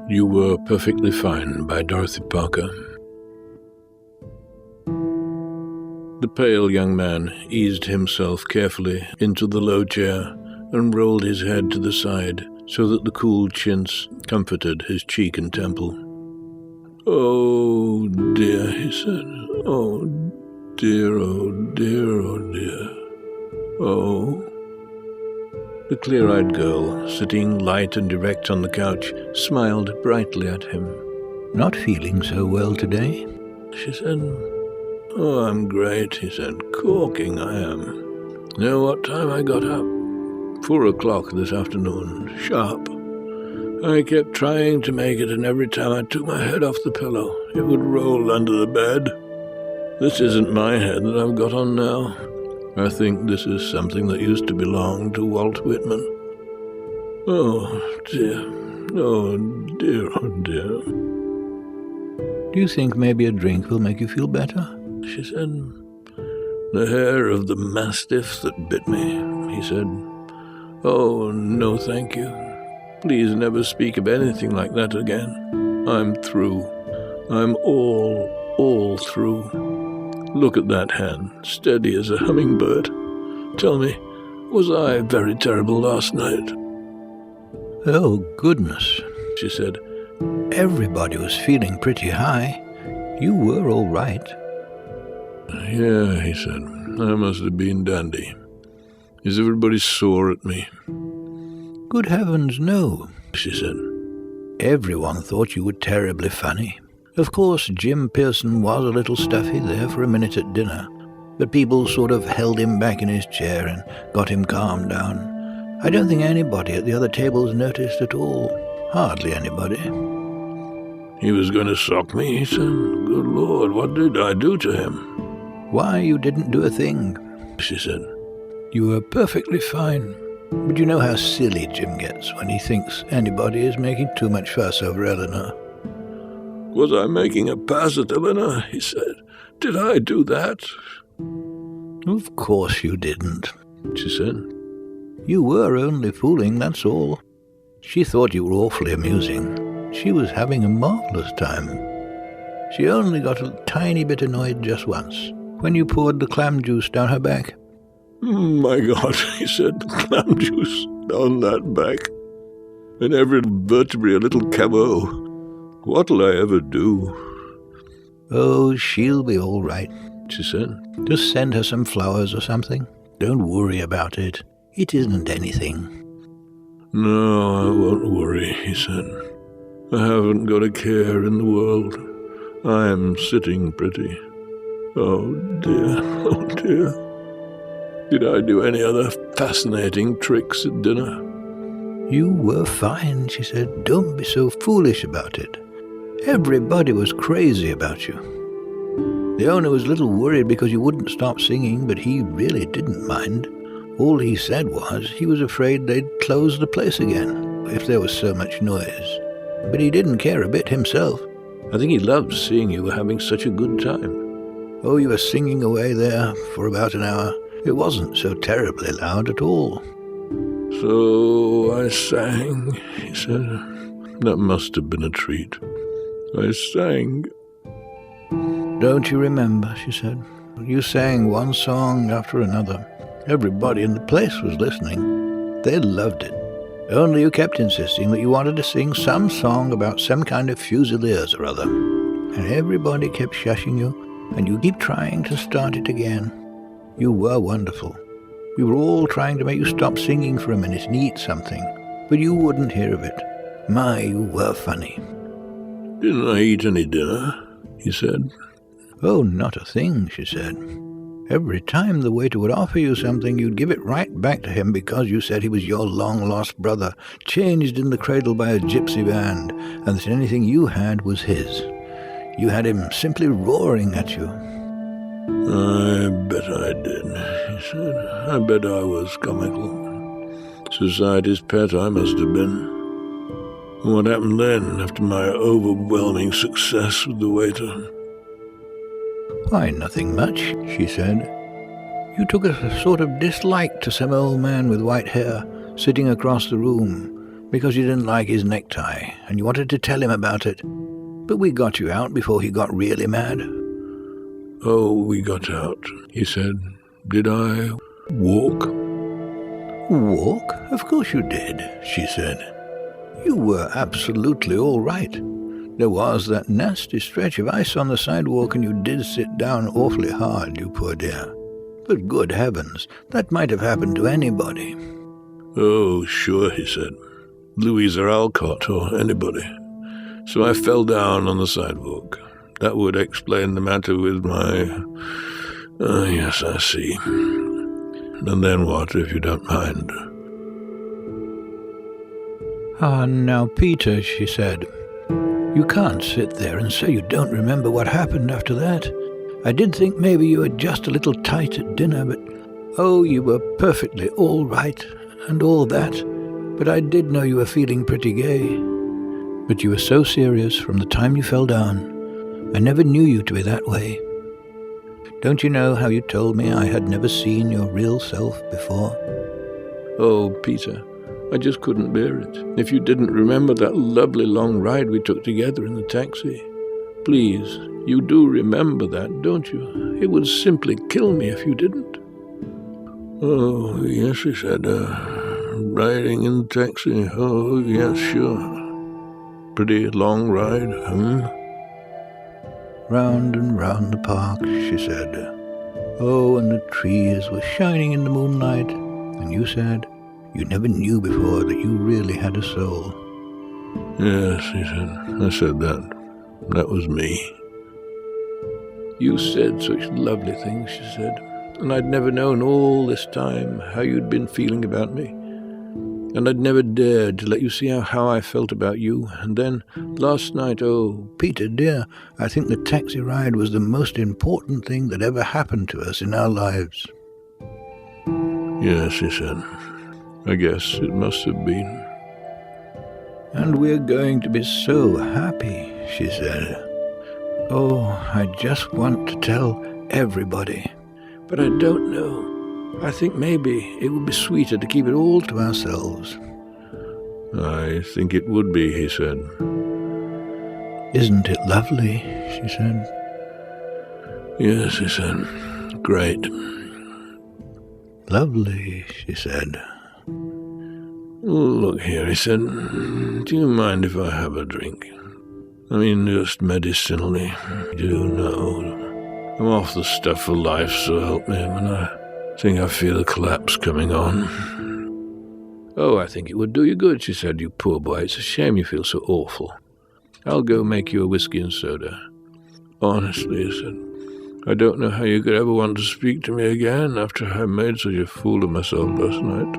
You Were Perfectly Fine by Dorothy Parker. The pale young man eased himself carefully into the low chair and rolled his head to the side so that the cool chintz comforted his cheek and temple. "Oh dear," he said. "Oh dear, oh dear, oh dear. Oh." The clear-eyed girl, sitting light and erect on the couch, smiled brightly at him. "Not feeling so well today?" she said. "Oh, I'm great," he said. "Corking, I am. Know what time I got up? 4 o'clock this afternoon, sharp. I kept trying to make it, and every time I took my head off the pillow, it would roll under the bed. This isn't my head that I've got on now. I think this is something that used to belong to Walt Whitman. Oh dear, oh dear, oh dear." "Do you think maybe a drink will make you feel better?" she said. "The hair of the mastiff that bit me," he said. "Oh, no thank you. Please never speak of anything like that again. I'm through. I'm all through. Look at that hand, steady as a hummingbird. Tell me, was I very terrible last night?" "Oh, goodness," she said. "Everybody was feeling pretty high. You were all right." "Yeah," he said. "I must have been dandy. Is everybody sore at me?" "Good heavens, no," she said. "Everyone thought you were terribly funny. Of course, Jim Pearson was a little stuffy there for a minute at dinner, but people sort of held him back in his chair and got him calmed down. I don't think anybody at the other tables noticed at all. Hardly anybody." "He was going to sock me," he said. "Good Lord, what did I do to him?" "Why, you didn't do a thing," she said. "You were perfectly fine. But you know how silly Jim gets when he thinks anybody is making too much fuss over Eleanor." "Was I making a pass at Eleanor?" he said. "Did I do that?" "Of course you didn't," she said. "You were only fooling, that's all. She thought you were awfully amusing. She was having a marvelous time. She only got a tiny bit annoyed just once, when you poured the clam juice down her back." "My God," he said, "clam juice down that back. And every vertebrae a little cabot. What'll I ever do?" "Oh, she'll be all right," she said. "Just send her some flowers or something. Don't worry about it. It isn't anything." "No, I won't worry," he said. "I haven't got a care in the world. I'm sitting pretty. Oh dear, oh dear. Did I do any other fascinating tricks at dinner?" "You were fine," she said. "Don't be so foolish about it. Everybody was crazy about you. The owner was a little worried because you wouldn't stop singing, but he really didn't mind. All he said was he was afraid they'd close the place again if there was so much noise. But he didn't care a bit himself. I think he loved seeing you were having such a good time. Oh, you were singing away there for about an hour. It wasn't so terribly loud at all." "So I sang," he said. "That must have been a treat. I sang." "Don't you remember?" she said. "You sang one song after another. Everybody in the place was listening. They loved it. Only you kept insisting that you wanted to sing some song about some kind of fusiliers or other. And everybody kept shushing you, and you keep trying to start it again. You were wonderful. We were all trying to make you stop singing for a minute and eat something, but you wouldn't hear of it. My, you were funny." "Didn't I eat any dinner?" he said. "Oh, not a thing," she said. "Every time the waiter would offer you something, you'd give it right back to him because you said he was your long-lost brother, changed in the cradle by a gypsy band, and that anything you had was his. You had him simply roaring at you." "I bet I did," he said. "I bet I was comical. Society's pet I must have been. What happened then, after my overwhelming success with the waiter?" "Why, nothing much," she said. "You took a sort of dislike to some old man with white hair sitting across the room, because you didn't like his necktie, and you wanted to tell him about it. But we got you out before he got really mad." "Oh, we got out," he said. "Did I walk?" "Walk? Of course you did," she said. "You were absolutely all right. There was that nasty stretch of ice on the sidewalk, and you did sit down awfully hard, you poor dear. But good heavens, that might have happened to anybody." "Oh, sure," he said. "Louisa Alcott or anybody. So I fell down on the sidewalk. That would explain the matter with my... yes, I see. And then what, if you don't mind?" "Ah, now, Peter," she said, "you can't sit there and say you don't remember what happened after that. I did think maybe you were just a little tight at dinner, but... Oh, you were perfectly all right, and all that. But I did know you were feeling pretty gay. But you were so serious from the time you fell down. I never knew you to be that way. Don't you know how you told me I had never seen your real self before?" "Oh, Peter, I just couldn't bear it. If you didn't remember that lovely long ride we took together in the taxi. Please, you do remember that, don't you? It would simply kill me if you didn't." "Oh, yes," he said. Riding in the taxi. Oh, yes, sure. Pretty long ride, "Round and round the park," she said. "Oh, and the trees were shining in the moonlight, and you said you never knew before that you really had a soul." "Yes," he said. "I said that. That was me." "You said such lovely things," she said, "and I'd never known all this time how you'd been feeling about me. And I'd never dared to let you see how I felt about you. And then, last night, oh..." "Peter, dear, I think the taxi ride was the most important thing that ever happened to us in our lives." "Yes," he said. "I guess it must have been." "And we're going to be so happy," she said. "Oh, I just want to tell everybody. But I don't know. I think maybe it would be sweeter to keep it all to ourselves." "I think it would be," he said. "Isn't it lovely?" she said. "Yes," he said. "Great." "Lovely," she said. "Look here," he said. "Do you mind if I have a drink? I mean, just medicinally. Do know. I'm off the stuff for life, so help me, and I think I feel a collapse coming on." "Oh, I think it would do you good," she said. "You poor boy, it's a shame you feel so awful. I'll go make you a whiskey and soda." "Honestly," he said, "I don't know how you could ever want to speak to me again after I made such a fool of myself last night.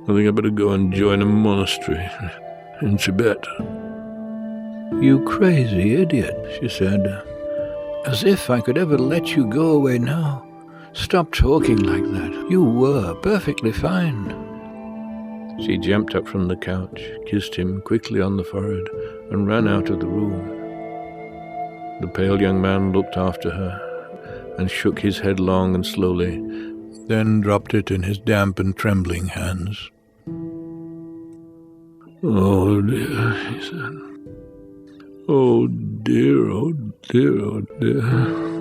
I think I better go and join a monastery in Tibet." "You crazy idiot," she said. "As if I could ever let you go away now. Stop talking like that. You were perfectly fine." She jumped up from the couch, kissed him quickly on the forehead, and ran out of the room. The pale young man looked after her and shook his head long and slowly, then dropped it in his damp and trembling hands. "Oh, dear," he said. "Oh, dear, oh, dear, oh, dear."